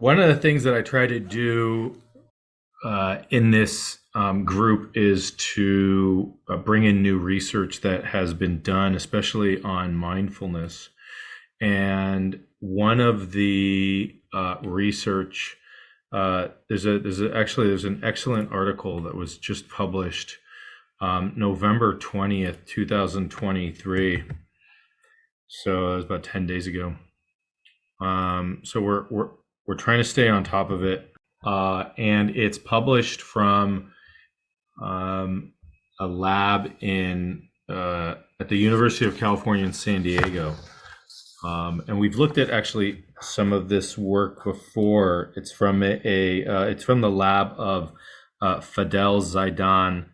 One of the things that I try to do in this group is to bring in new research that has been done, especially on mindfulness. And one of the research there's an excellent article that was just published November 20th, 2023. So it was about 10 days ago. So we're trying to stay on top of it, and it's published from a lab in at the University of California in San Diego, and we've looked at actually some of this work before. It's from it's from the lab of Fadel Zaidan.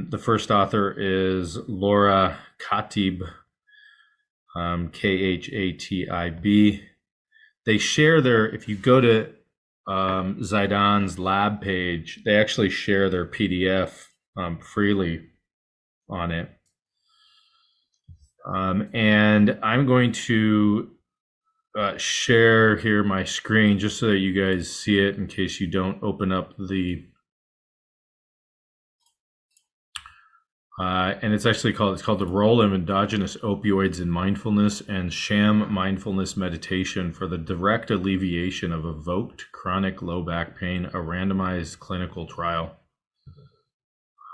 The first author is Laura Khatib, Khatib. They share if you go to Zaidan's lab page, they actually share their PDF freely on it. And I'm going to share here my screen just so that you guys see it in case you don't open up the and it's called the role of endogenous opioids in mindfulness and sham mindfulness meditation for the direct alleviation of evoked chronic low back pain, a randomized clinical trial.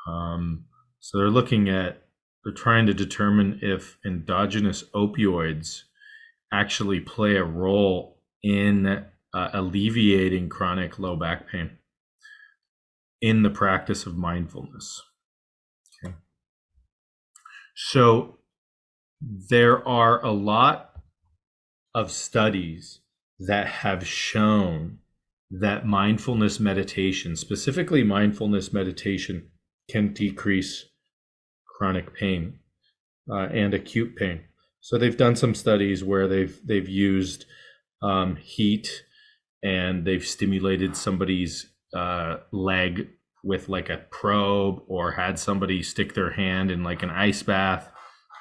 So they're trying to determine if endogenous opioids actually play a role in alleviating chronic low back pain in the practice of mindfulness. So there are a lot of studies that have shown that mindfulness meditation, specifically mindfulness meditation, can decrease chronic pain and acute pain. So they've done some studies where they've used heat, and they've stimulated somebody's leg with like a probe, or had somebody stick their hand in like an ice bath,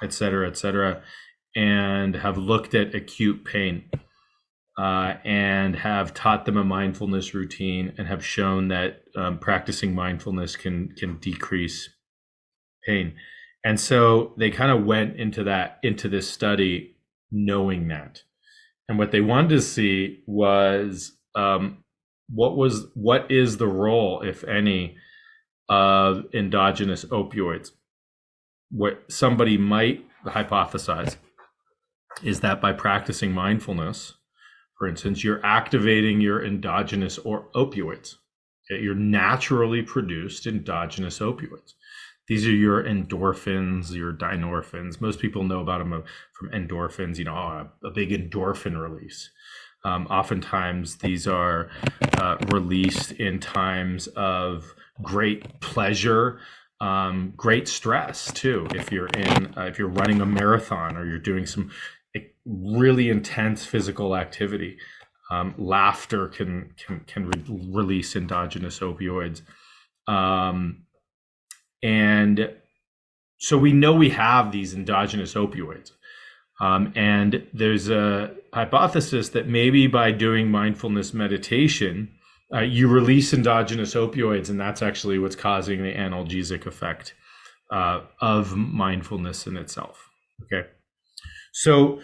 et cetera, and have looked at acute pain and have taught them a mindfulness routine, and have shown that practicing mindfulness can decrease pain. And so they kind of went into this study knowing that. And what they wanted to see was what is the role, if any, of endogenous opioids. What somebody might hypothesize is that by practicing mindfulness, for instance, you're activating your endogenous opioids. Okay? Your naturally produced endogenous opioids. These are your endorphins, your dynorphins. Most people know about them from endorphins, a big endorphin release. Oftentimes, these are released in times of great pleasure, great stress too. If you're running a marathon, or you're doing some really intense physical activity, laughter can release endogenous opioids, and so we know we have these endogenous opioids. And there's a hypothesis that maybe by doing mindfulness meditation, you release endogenous opioids, and that's actually what's causing the analgesic effect of mindfulness in itself. Okay, so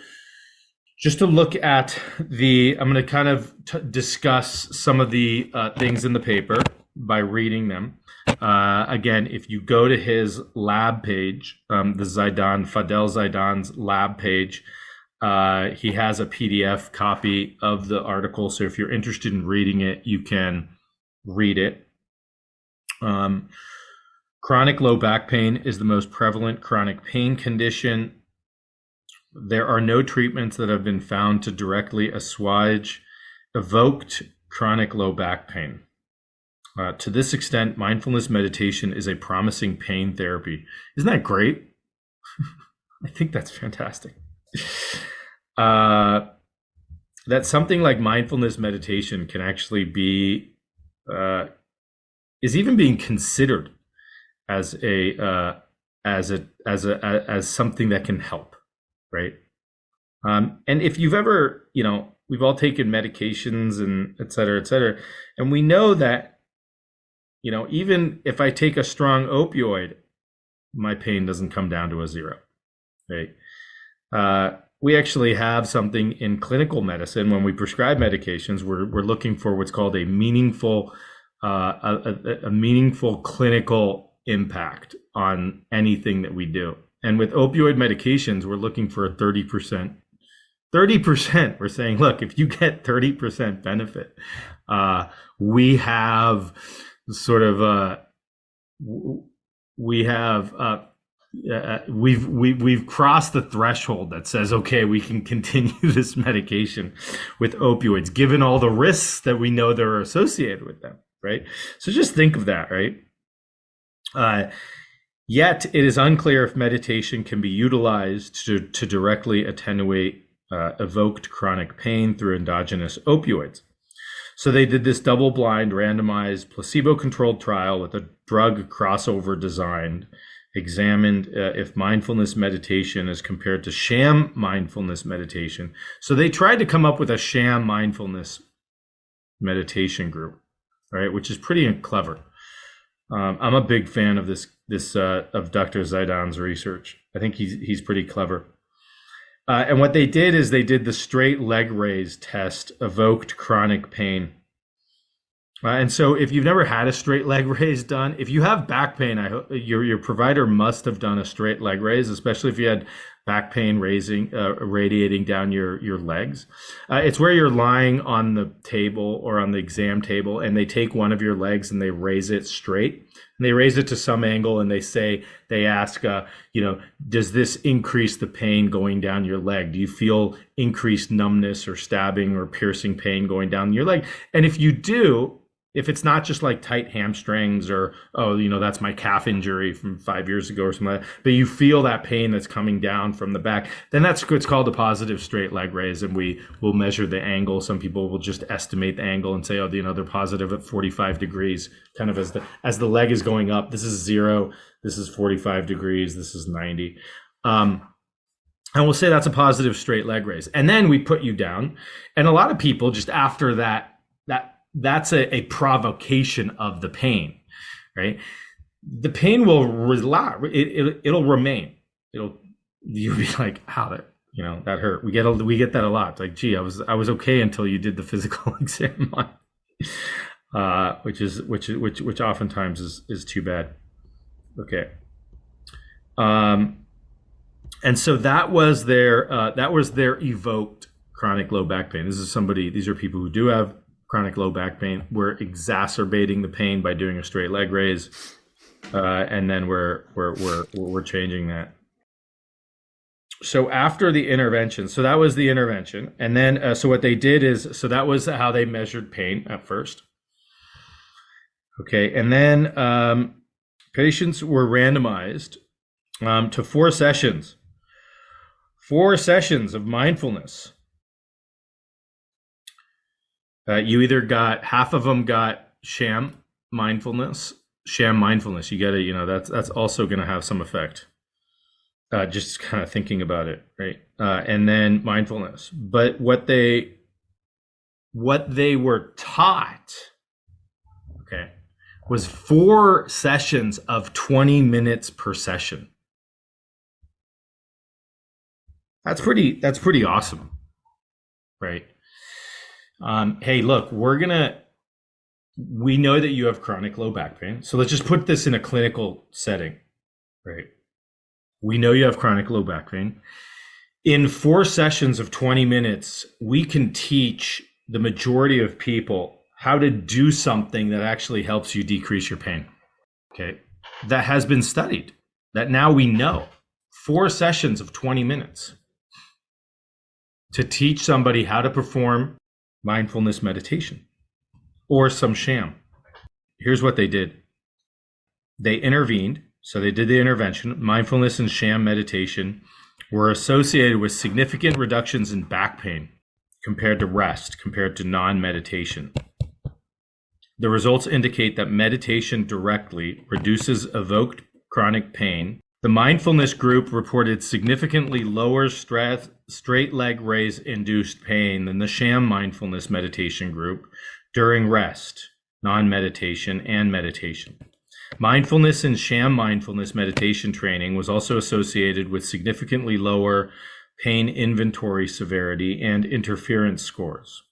just to look at I'm going to kind of discuss some of the things in the paper by reading them. Again, if you go to his lab page, Fadel Zaidan's lab page, he has a PDF copy of the article. So if you're interested in reading it, you can read it. Chronic low back pain is the most prevalent chronic pain condition. There are no treatments that have been found to directly assuage evoked chronic low back pain. To this extent, mindfulness meditation is a promising pain therapy. Isn't that great? I think that's fantastic. That something like mindfulness meditation can actually be, is even being considered as something that can help, right? And if you've ever, we've all taken medications and et cetera, and we know that, even if I take a strong opioid, my pain doesn't come down to a zero, right? We actually have something in clinical medicine when we prescribe medications. We're looking for what's called a meaningful clinical impact on anything that we do. And with opioid medications, we're looking for a 30%. 30%. We're saying, look, if you get 30% benefit, we have sort of we've crossed the threshold that says, okay, we can continue this medication with opioids, given all the risks that we know that are associated with them, right? So just think of that, right? Yet it is unclear if meditation can be utilized to directly attenuate evoked chronic pain through endogenous opioids. So they did this double-blind, randomized, placebo-controlled trial with a drug crossover design, examined if mindfulness meditation is compared to sham mindfulness meditation. So they tried to come up with a sham mindfulness meditation group, right? Which is pretty clever. I'm a big fan of this of Dr. Zaidan's research. I think he's pretty clever. And what they did is they did the straight leg raise test, evoked chronic pain. And so if you've never had a straight leg raise done, if you have back pain, your provider must have done a straight leg raise, especially if you had back pain radiating down your legs. It's where you're lying on the table or on the exam table, and they take one of your legs and they raise it straight. And they raise it to some angle, and they ask, does this increase the pain going down your leg? Do you feel increased numbness or stabbing or piercing pain going down your leg? And if you do, if it's not just like tight hamstrings or, that's my calf injury from 5 years ago or something like that, but you feel that pain that's coming down from the back, then that's what's called a positive straight leg raise. And we will measure the angle. Some people will just estimate the angle and say, they're positive at 45 degrees, kind of as the leg is going up. This is 0. This is 45 degrees. This is 90. And we'll say that's a positive straight leg raise. And then we put you down. And a lot of people just after that's a provocation of the pain, right? The pain will relax. It'll remain. You'll be like, how that hurt. We get that a lot. It's like, gee, I was okay until you did the physical exam on, which oftentimes is too bad. Okay. And so that was their evoked chronic low back pain. These are people who do have chronic low back pain. We're exacerbating the pain by doing a straight leg raise, and then we're changing that. So after the intervention, so that was the intervention, and then so what they did is, so that was how they measured pain at first. Okay, and then patients were randomized to 4 sessions. 4 sessions of mindfulness. You either got, half of them got sham mindfulness. You got to, that's also going to have some effect. Just kind of thinking about it, right? And then mindfulness. But what they were taught, okay, was 4 sessions of 20 minutes per session. That's pretty awesome, right? Hey, look, we know that you have chronic low back pain. So let's just put this in a clinical setting, right? We know you have chronic low back pain. In 4 sessions of 20 minutes, we can teach the majority of people how to do something that actually helps you decrease your pain. Okay. That has been studied, that now we know. 4 sessions of 20 minutes to teach somebody how to perform mindfulness meditation or some sham. Here's what they did. They intervened. So they did the intervention. Mindfulness and sham meditation were associated with significant reductions in back pain compared to rest, compared to non-meditation. The results indicate that meditation directly reduces evoked chronic pain The mindfulness group reported significantly lower straight leg raise induced pain than the sham mindfulness meditation group during rest, non-meditation, and meditation. Mindfulness and sham mindfulness meditation training was also associated with significantly lower pain inventory severity and interference scores.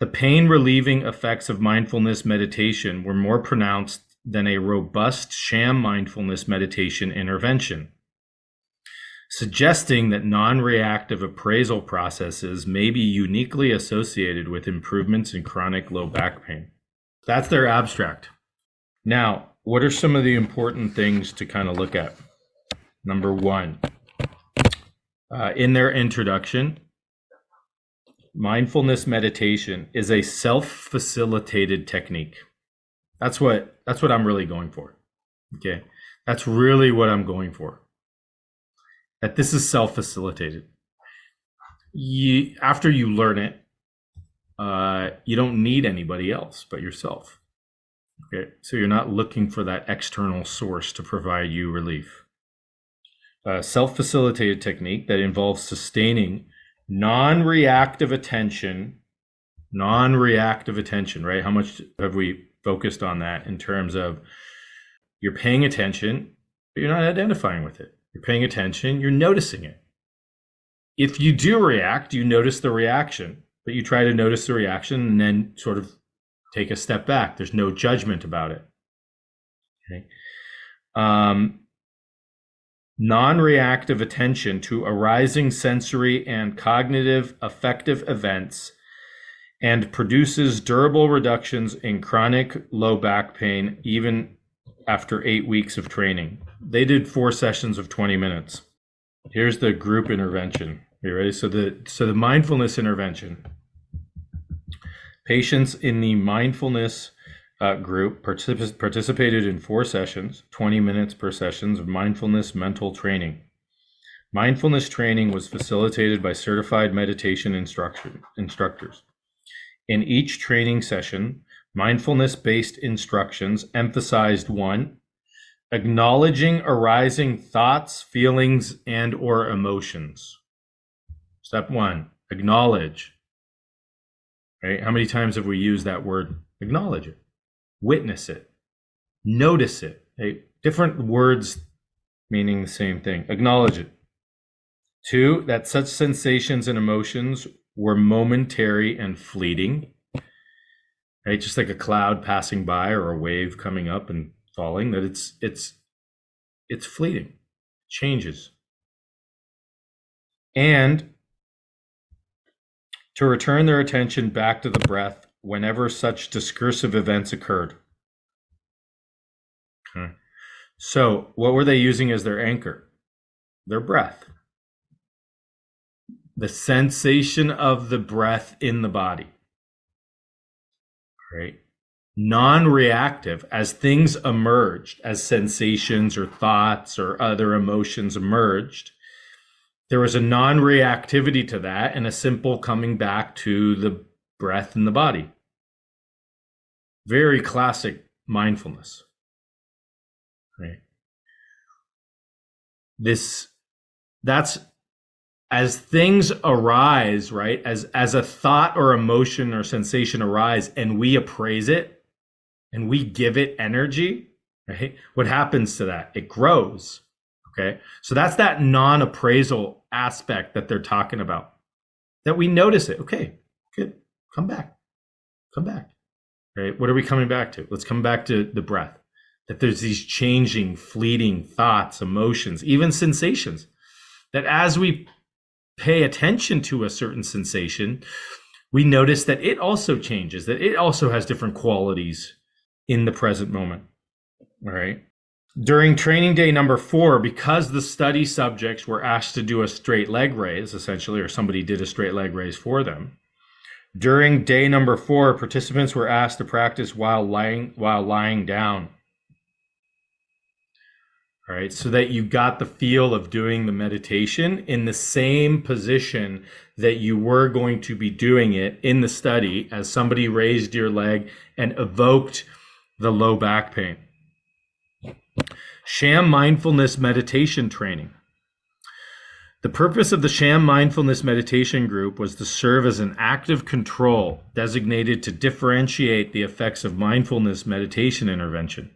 The pain relieving effects of mindfulness meditation were more pronounced than a robust sham mindfulness meditation intervention, suggesting that non-reactive appraisal processes may be uniquely associated with improvements in chronic low back pain. That's their abstract. Now, what are some of the important things to kind of look at? Number one, in their introduction, mindfulness meditation is a self-facilitated technique. That's what I'm really going for. Okay, that's really what I'm going for. That this is self-facilitated. After you learn it, you don't need anybody else but yourself. Okay, so you're not looking for that external source to provide you relief. A self-facilitated technique that involves sustaining non-reactive attention, right? How much have we focused on that in terms of you're paying attention, but you're not identifying with it. You're paying attention, you're noticing it. If you do react, you notice the reaction, but you try to notice the reaction and then sort of take a step back. There's no judgment about it. Okay. Non-reactive attention to arising sensory and cognitive affective events and produces durable reductions in chronic low back pain even after 8 weeks of training. They did 4 sessions of 20 minutes. Here's the group intervention. You ready? So the mindfulness intervention. Patients in the mindfulness group participated in 4 sessions, 20 minutes per sessions of mindfulness mental training. Mindfulness training was facilitated by certified meditation instructors. In each training session, mindfulness-based instructions emphasized 1, acknowledging arising thoughts, feelings, and or emotions. Step 1, acknowledge. Right? How many times have we used that word? Acknowledge it, witness it, notice it. Right? Different words meaning the same thing. Acknowledge it. 2, that such sensations and emotions were momentary and fleeting. Right? Just like a cloud passing by or a wave coming up and falling, that it's fleeting, changes. And to return their attention back to the breath whenever such discursive events occurred. Okay. So what were they using as their anchor? Their breath. The sensation of the breath in the body. Right? Non-reactive, as things emerged, as sensations or thoughts or other emotions emerged, there was a non-reactivity to that and a simple coming back to the breath in the body. Very classic mindfulness. Right? That's as things arise, right? As a thought or emotion or sensation arise and we appraise it and we give it energy, right? What happens to that? It grows. Okay. So that's that non-appraisal aspect that they're talking about, that we notice it. Okay, good. Come back. Right. What are we coming back to? Let's come back to the breath, that there's these changing, fleeting thoughts, emotions, even sensations, that as we pay attention to a certain sensation, we notice that it also changes, that it also has different qualities in the present moment. All right. During training day number 4, because the study subjects were asked to do a straight leg raise, essentially, or somebody did a straight leg raise for them. During day number 4, participants were asked to practice while lying down. All right, so that you got the feel of doing the meditation in the same position that you were going to be doing it in the study as somebody raised your leg and evoked the low back pain. Sham mindfulness meditation training. The purpose of the sham mindfulness meditation group was to serve as an active control designated to differentiate the effects of mindfulness meditation intervention.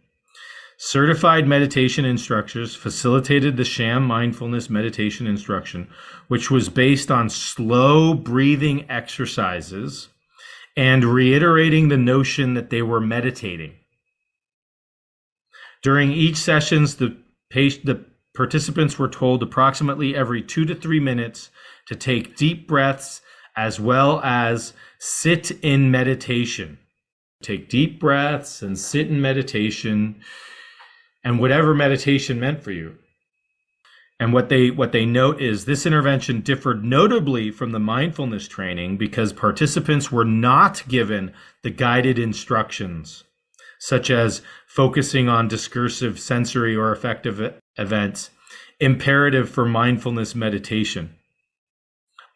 Certified meditation instructors facilitated the sham mindfulness meditation instruction, which was based on slow breathing exercises and reiterating the notion that they were meditating. During each sessions, the participants were told approximately every 2 to 3 minutes to take deep breaths as well as sit in meditation. Take deep breaths and sit in meditation, and whatever meditation meant for you. And what they note is this intervention differed notably from the mindfulness training because participants were not given the guided instructions, such as focusing on discursive, sensory, or affective events, imperative for mindfulness meditation.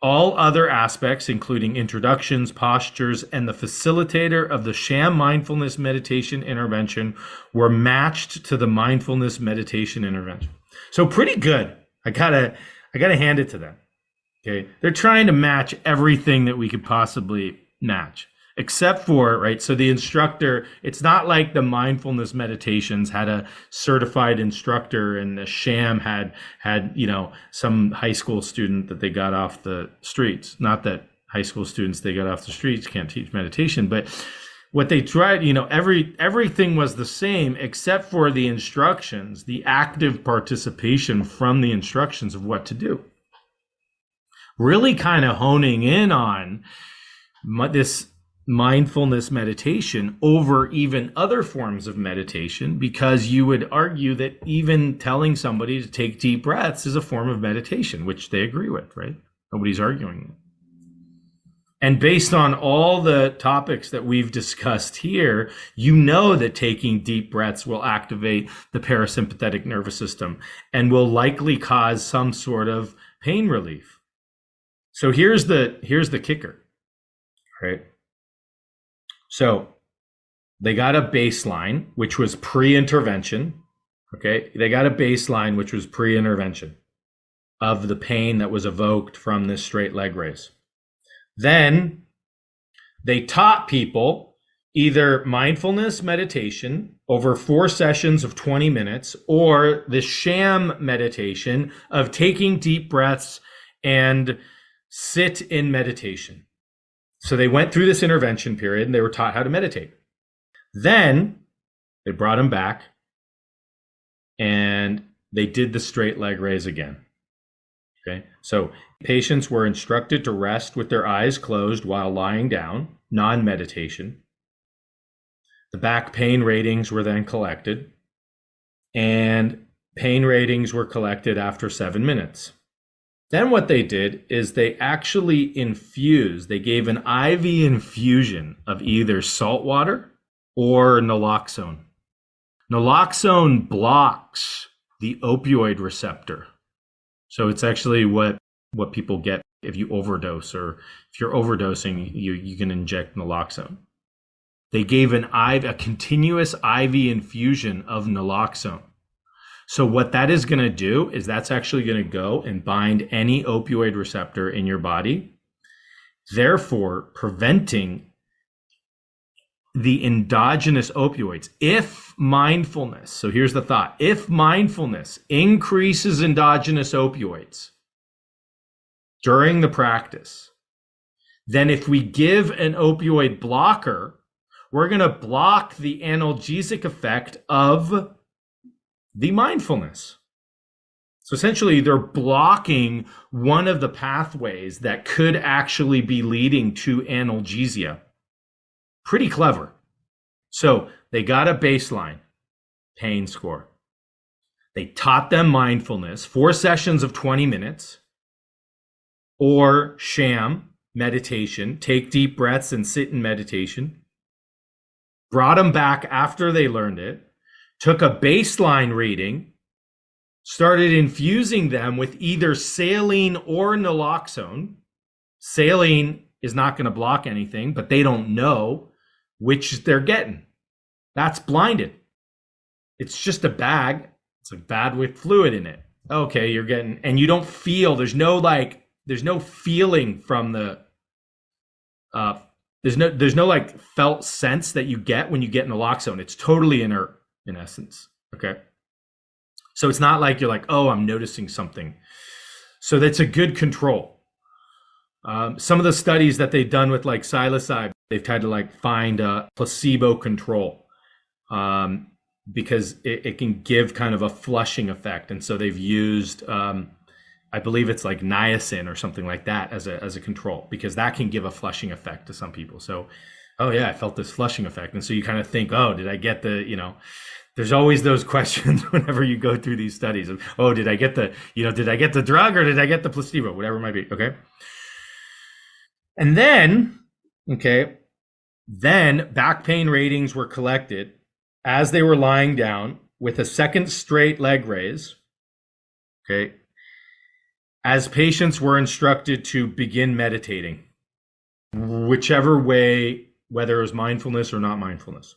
All other aspects, including introductions, postures, and the facilitator of the sham mindfulness meditation intervention, were matched to the mindfulness meditation intervention. So pretty good. I gotta hand it to them. Okay, they're trying to match everything that we could possibly match, except for, right, so the instructor, it's not like the mindfulness meditations had a certified instructor and the sham had some high school student that they got off the streets. Not that high school students they got off the streets can't teach meditation, but what they tried, everything was the same except for the instructions, the active participation from the instructions of what to do. Really kind of honing in on this mindfulness meditation over even other forms of meditation, because you would argue that even telling somebody to take deep breaths is a form of meditation, which they agree with, right? Nobody's arguing. And based on all the topics that we've discussed here, you know that taking deep breaths will activate the parasympathetic nervous system and will likely cause some sort of pain relief. So here's the kicker, right? So they got a baseline, which was pre-intervention. Okay, they got a baseline, which was pre-intervention of the pain that was evoked from this straight leg raise. Then they taught people either mindfulness meditation over 4 sessions of 20 minutes or the sham meditation of taking deep breaths and sit in meditation. So they went through this intervention period and they were taught how to meditate. Then they brought them back and they did the straight leg raise again. Okay, so patients were instructed to rest with their eyes closed while lying down, non-meditation. The back pain ratings were then collected, and pain ratings were collected after 7 minutes. Then what they did is they actually they gave an IV infusion of either salt water or naloxone. Naloxone blocks the opioid receptor. So it's actually what people get if you overdose, or if you're overdosing, you can inject naloxone. They gave a continuous IV infusion of naloxone. So what that is going to do is that's actually going to go and bind any opioid receptor in your body, therefore preventing the endogenous opioids. If mindfulness, so here's the thought, if mindfulness increases endogenous opioids during the practice, then if we give an opioid blocker, we're going to block the analgesic effect of the mindfulness. So essentially, they're blocking one of the pathways that could actually be leading to analgesia. Pretty clever. So they got a baseline pain score. They taught them mindfulness, 4 sessions of 20 minutes, or sham meditation, take deep breaths and sit in meditation. Brought them back after they learned it, took a baseline reading, started infusing them with either saline or naloxone. Saline is not going to block anything, but they don't know which they're getting. That's blinded. It's just a bag. It's a bag with fluid in it. Okay, you're getting, and you don't feel, there's no feeling from the, uh, there's no like felt sense that you get when you get naloxone. It's totally inert in essence. Okay. So it's not like you're like, oh, I'm noticing something. So that's a good control. Some of the studies that they've done with like psilocybin, they've tried to like find a placebo control, because it can give kind of a flushing effect. And so they've used, I believe it's like niacin or something like that as a control, because that can give a flushing effect to some people. So, oh yeah, I felt this flushing effect. And so you kind of think, oh, did I get the, there's always those questions whenever you go through these studies of, oh, did I get the, did I get the drug or did I get the placebo? Whatever it might be. Okay. And then, then back pain ratings were collected as they were lying down with a second straight leg raise. Okay. As patients were instructed to begin meditating, whichever way, whether it was mindfulness or not mindfulness.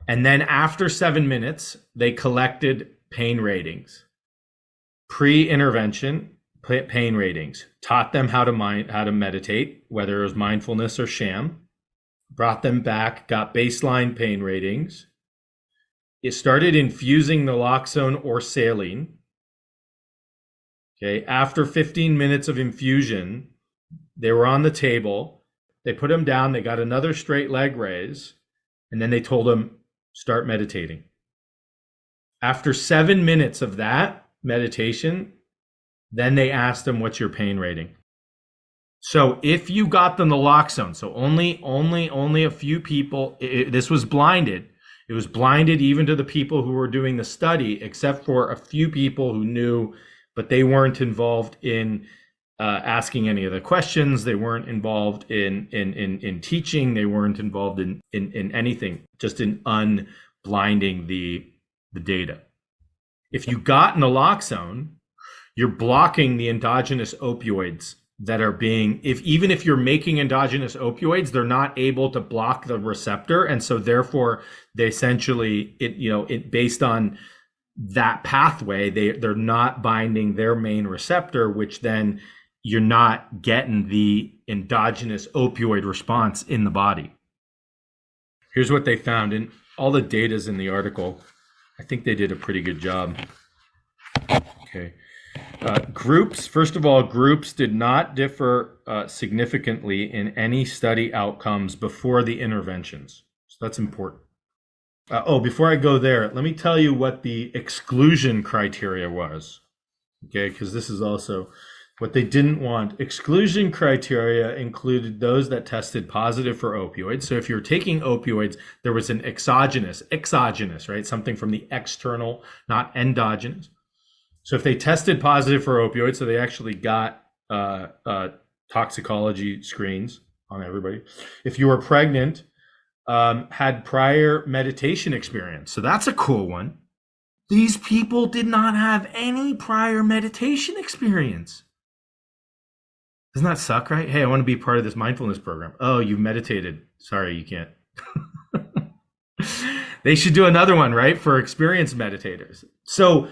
And then after 7 minutes, they collected pain ratings, pre-intervention pain ratings, taught them how to meditate, whether it was mindfulness or sham, brought them back, got baseline pain ratings. It started infusing naloxone or saline. Okay, after 15 minutes of infusion, they were on the table. They put them down. They got another straight leg raise, and then they told them, start meditating. After 7 minutes of that meditation, then they asked them, what's your pain rating? So if you got the naloxone, so only a few people, this was blinded. It was blinded even to the people who were doing the study, except for a few people who knew, but they weren't involved in asking any of the questions. They weren't involved in teaching. They weren't involved in anything, just in unblinding the data. If you got naloxone, you're blocking the endogenous opioids that are being, even if you're making endogenous opioids, they're not able to block the receptor. And so therefore they essentially, based on that pathway, they're not binding their main receptor, which then you're not getting the endogenous opioid response in the body. Here's what they found, and all the data's in the article. I think they did a pretty good job. Okay. Groups, first of all, groups did not differ significantly in any study outcomes before the interventions. So that's important. Before I go there, let me tell you what the exclusion criteria was. Okay, because this is also what they didn't want. Exclusion criteria included those that tested positive for opioids. So if you're taking opioids, there was an exogenous, right? Something from the external, not endogenous. So if they tested positive for opioids, so they actually got toxicology screens on everybody. If you were pregnant, had prior meditation experience. So that's a cool one. These people did not have any prior meditation experience. Doesn't that suck, right? Hey, I want to be part of this mindfulness program. Oh, you've meditated. Sorry, you can't. They should do another one, right? For experienced meditators. So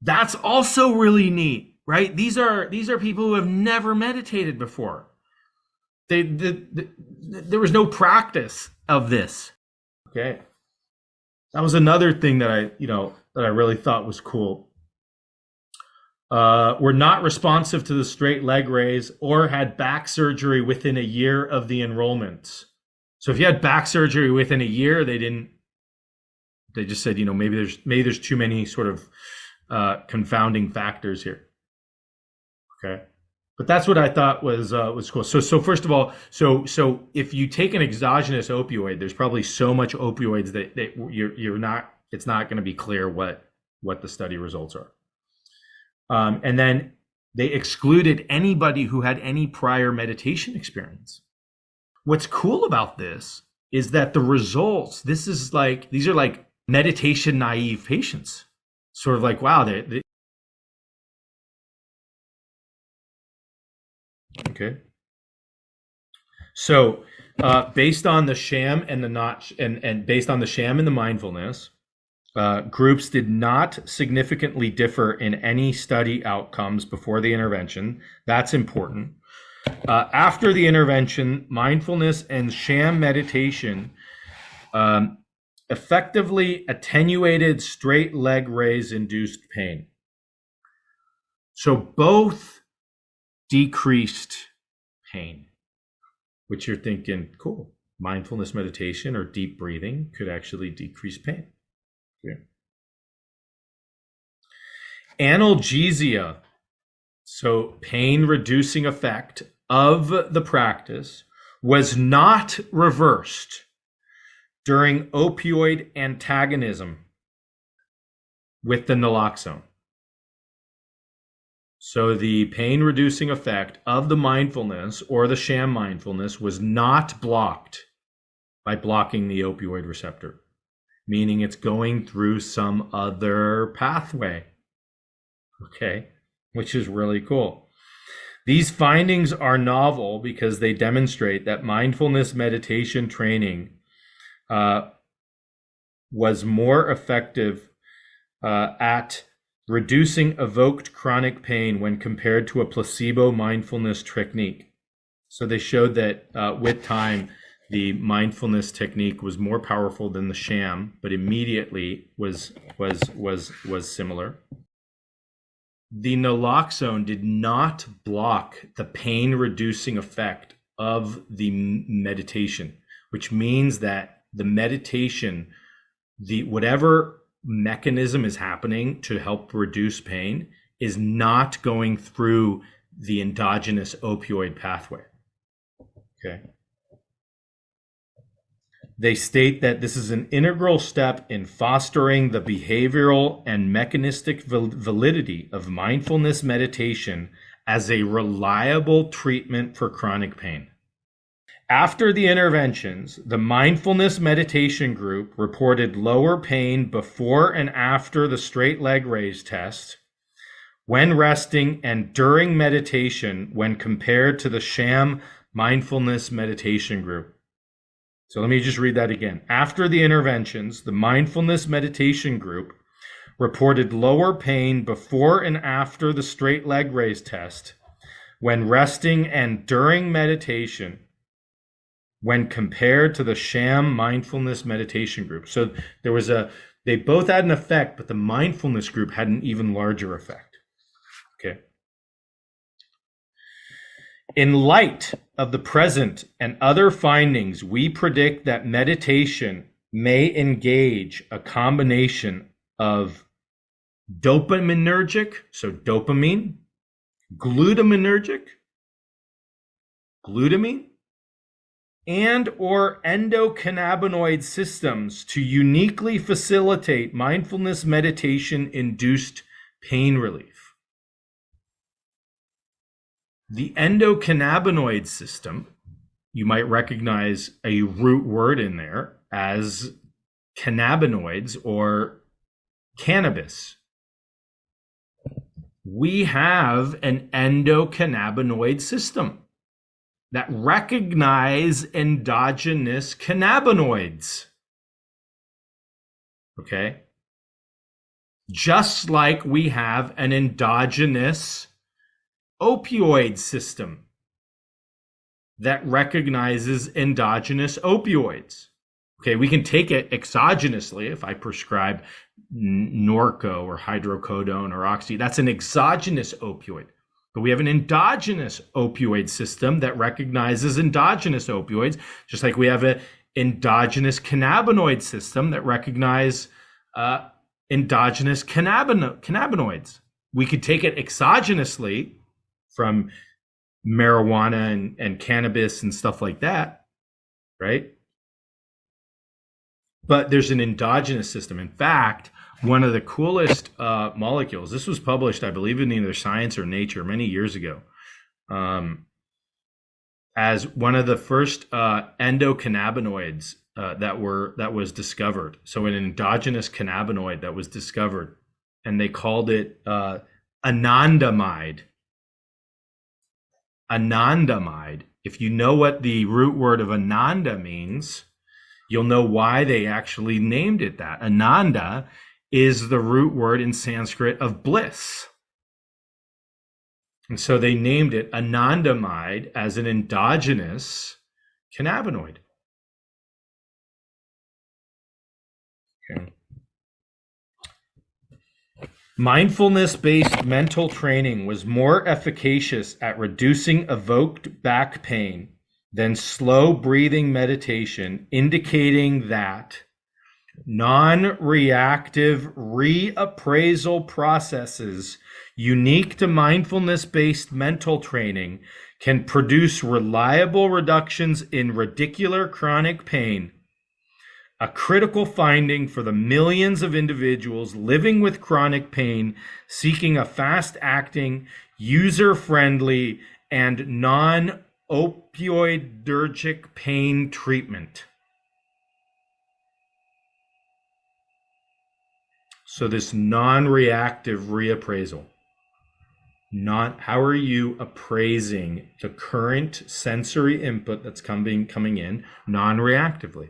that's also really neat, right? These are people who have never meditated before. There was no practice of this. Okay. That was another thing that I really thought was cool. Were not responsive to the straight leg raise or had back surgery within a year of the enrollment. So if you had back surgery within a year, they just said, maybe there's too many sort of confounding factors here. Okay. But that's what I thought was cool. So first of all, so if you take an exogenous opioid, there's probably so much opioids that it's not going to be clear what the study results are. And then they excluded anybody who had any prior meditation experience. What's cool about this is that the results, these are like meditation naive patients. Sort of like, wow, okay. So based on the sham and the not, and based on the sham and the mindfulness, Groups did not significantly differ in any study outcomes before the intervention. That's important. After the intervention, mindfulness and sham meditation effectively attenuated straight leg raise induced pain. So both decreased pain, which you're thinking, cool, mindfulness meditation or deep breathing could actually decrease pain. Okay. Analgesia, so pain reducing effect of the practice, was not reversed during opioid antagonism with the naloxone. So the pain reducing effect of the mindfulness or the sham mindfulness was not blocked by blocking the opioid receptor, meaning it's going through some other pathway. Okay, which is really cool. These findings are novel because they demonstrate that mindfulness meditation training was more effective at reducing evoked chronic pain when compared to a placebo mindfulness technique. So they showed that with time, the mindfulness technique was more powerful than the sham, but immediately was similar. The naloxone did not block the pain reducing effect of the meditation, which means that the meditation, whatever mechanism is happening to help reduce pain, is not going through the endogenous opioid pathway. Okay. They state that this is an integral step in fostering the behavioral and mechanistic validity of mindfulness meditation as a reliable treatment for chronic pain. After the interventions, the mindfulness meditation group reported lower pain before and after the straight leg raise test, when resting and during meditation when compared to the sham mindfulness meditation group. So let me just read that again. After the interventions, the mindfulness meditation group reported lower pain before and after the straight leg raise test when resting and during meditation when compared to the sham mindfulness meditation group. So they both had an effect, but the mindfulness group had an even larger effect. Okay. In light of the present and other findings, we predict that meditation may engage a combination of dopaminergic, so dopamine, glutaminergic, glutamine, and or endocannabinoid systems to uniquely facilitate mindfulness meditation-induced pain relief. The endocannabinoid system, you might recognize a root word in there as cannabinoids or cannabis. We have an endocannabinoid system that recognize endogenous cannabinoids. Okay? Just like we have an endogenous opioid system that recognizes endogenous opioids. Okay, we can take it exogenously if I prescribe Norco or hydrocodone or oxy. That's an exogenous opioid. But we have an endogenous opioid system that recognizes endogenous opioids, just like we have an endogenous cannabinoid system that recognize endogenous cannabinoids. We could take it exogenously from marijuana and cannabis and stuff like that, right? But there's an endogenous system. In fact, one of the coolest molecules, this was published, I believe, in either Science or Nature many years ago, as one of the first endocannabinoids that was discovered. So an endogenous cannabinoid that was discovered, and they called it anandamide. Anandamide. If you know what the root word of ananda means, You'll know why they actually named it that. Ananda is the root word in Sanskrit of bliss. And so they named it anandamide as an endogenous cannabinoid. Okay. Mindfulness-based mental training was more efficacious at reducing evoked back pain than slow breathing meditation, indicating that non-reactive reappraisal processes unique to mindfulness-based mental training can produce reliable reductions in radicular chronic pain, a critical finding for the millions of individuals living with chronic pain seeking a fast-acting, user-friendly, and non-opioidergic pain treatment. So this non-reactive reappraisal. How are you appraising the current sensory input that's coming in non-reactively?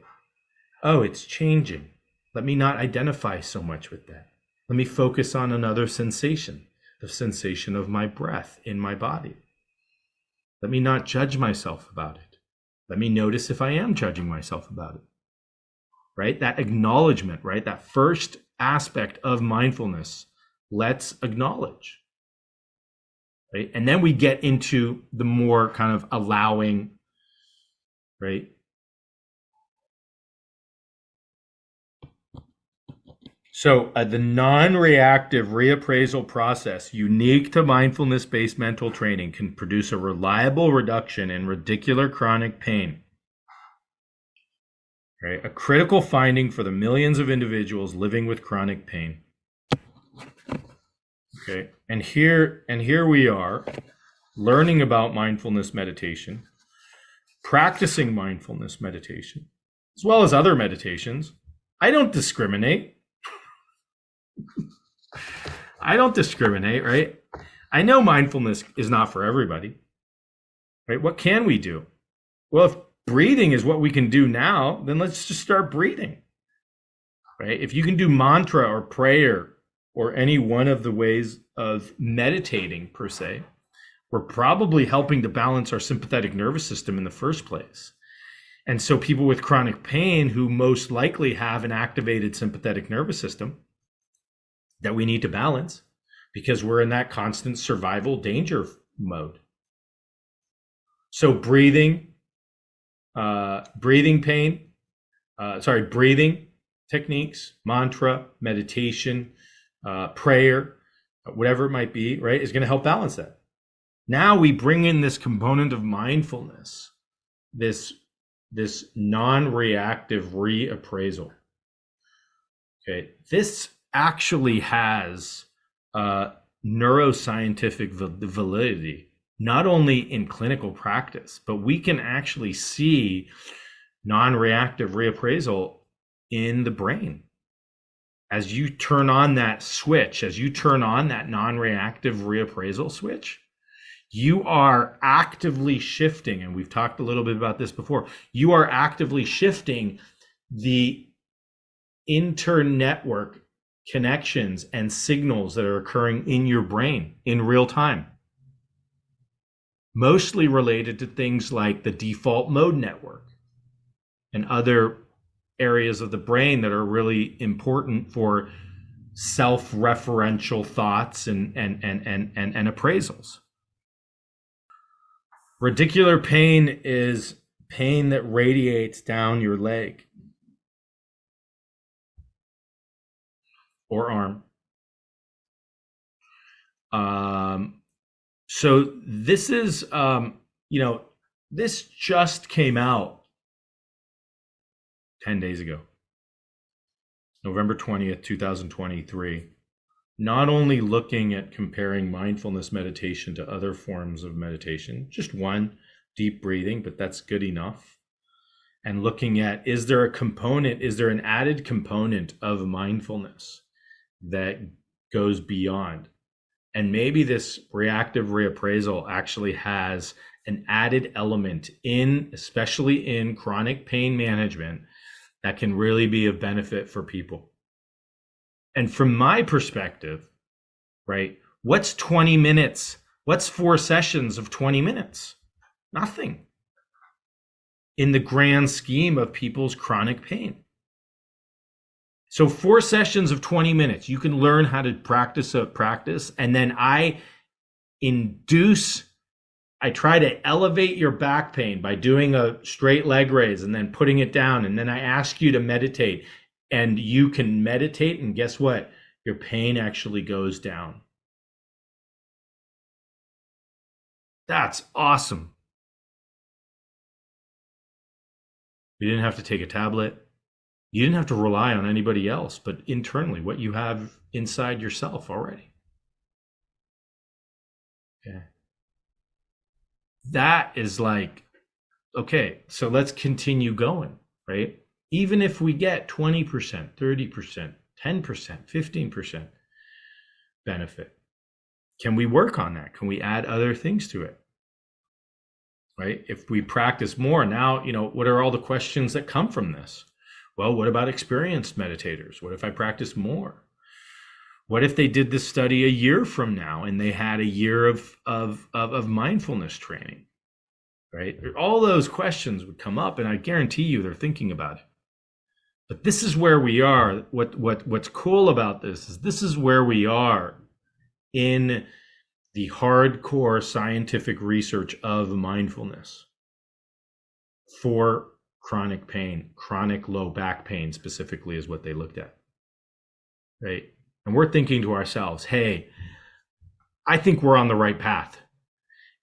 Oh, it's changing. Let me not identify so much with that. Let me focus on another sensation, the sensation of my breath in my body. Let me not judge myself about it. Let me notice if I am judging myself about it. Right? That acknowledgement, right? That first aspect of mindfulness, let's acknowledge. Right? And then we get into the more kind of allowing, right? So the non-reactive reappraisal process unique to mindfulness-based mental training can produce a reliable reduction in radicular chronic pain. Right? A critical finding for the millions of individuals living with chronic pain. Okay, and here we are learning about mindfulness meditation, practicing mindfulness meditation, as well as other meditations. I don't discriminate. I don't discriminate, right? I know mindfulness is not for everybody, right? What can we do? Well, if breathing is what we can do now, then let's just start breathing, right? If you can do mantra or prayer or any one of the ways of meditating per se, we're probably helping to balance our sympathetic nervous system in the first place. And so people with chronic pain who most likely have an activated sympathetic nervous system that we need to balance because we're in that constant survival danger mode. So breathing techniques, mantra, meditation, prayer, whatever it might be, right, is going to help balance that. Now we bring in this component of mindfulness, this non-reactive reappraisal. Okay, this actually has neuroscientific validity, not only in clinical practice, but we can actually see non-reactive reappraisal in the brain. As you turn on that switch, as you turn on that non-reactive reappraisal switch, you are actively shifting, and we've talked a little bit about this before, you are actively shifting the inter-network connections and signals that are occurring in your brain in real time. Mostly related to things like the default mode network and other areas of the brain that are really important for self-referential thoughts and appraisals. Radicular pain is pain that radiates down your leg or arm. So this is, this just came out 10 days ago, November 20th, 2023. Not only looking at comparing mindfulness meditation to other forms of meditation, just one, deep breathing, but that's good enough. And looking at, is there an added component of mindfulness that goes beyond? And maybe this reactive reappraisal actually has an added element especially in chronic pain management, that can really be of benefit for people. And from my perspective, right, what's 20 minutes? What's 4 sessions of 20 minutes? Nothing in the grand scheme of people's chronic pain. So 4 sessions of 20 minutes, you can learn how to practice a practice. And then I try to elevate your back pain by doing a straight leg raise and then putting it down. And then I ask you to meditate, and you can meditate. And guess what? Your pain actually goes down. That's awesome. You didn't have to take a tablet. You didn't have to rely on anybody else, but internally, what you have inside yourself already. Okay. That is like, okay, so let's continue going, right? Even if we get 20%, 30%, 10%, 15% benefit, can we work on that? Can we add other things to it? Right? If we practice more now, what are all the questions that come from this? Well, what about experienced meditators? What if I practice more? What if they did this study a year from now and they had a year of mindfulness training, right? All those questions would come up, and I guarantee you they're thinking about it. But this is where we are. What's cool about this is where we are in the hardcore scientific research of mindfulness for chronic pain. Chronic low back pain specifically is what they looked at, right? And we're thinking to ourselves, hey, I think we're on the right path.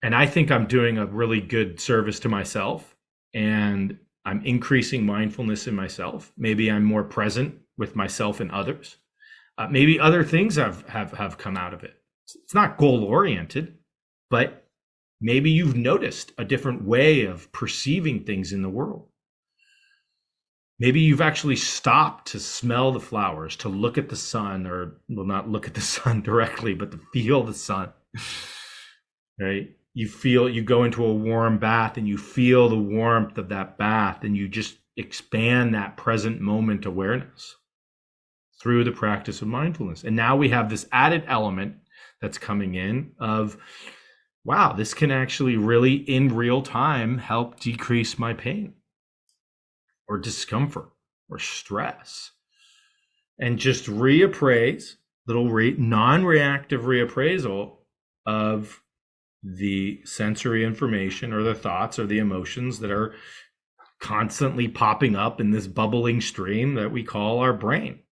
And I think I'm doing a really good service to myself, and I'm increasing mindfulness in myself. Maybe I'm more present with myself and others. Maybe other things have come out of it. It's not goal oriented, but maybe you've noticed a different way of perceiving things in the world. Maybe you've actually stopped to smell the flowers, to look at the sun, or well, not look at the sun directly, but to feel the sun, right? You go into a warm bath and you feel the warmth of that bath, and you just expand that present moment awareness through the practice of mindfulness. And now we have this added element that's coming in of, wow, this can actually really in real time help decrease my pain or discomfort or stress, and just reappraise, little non-reactive reappraisal of the sensory information or the thoughts or the emotions that are constantly popping up in this bubbling stream that we call our brain.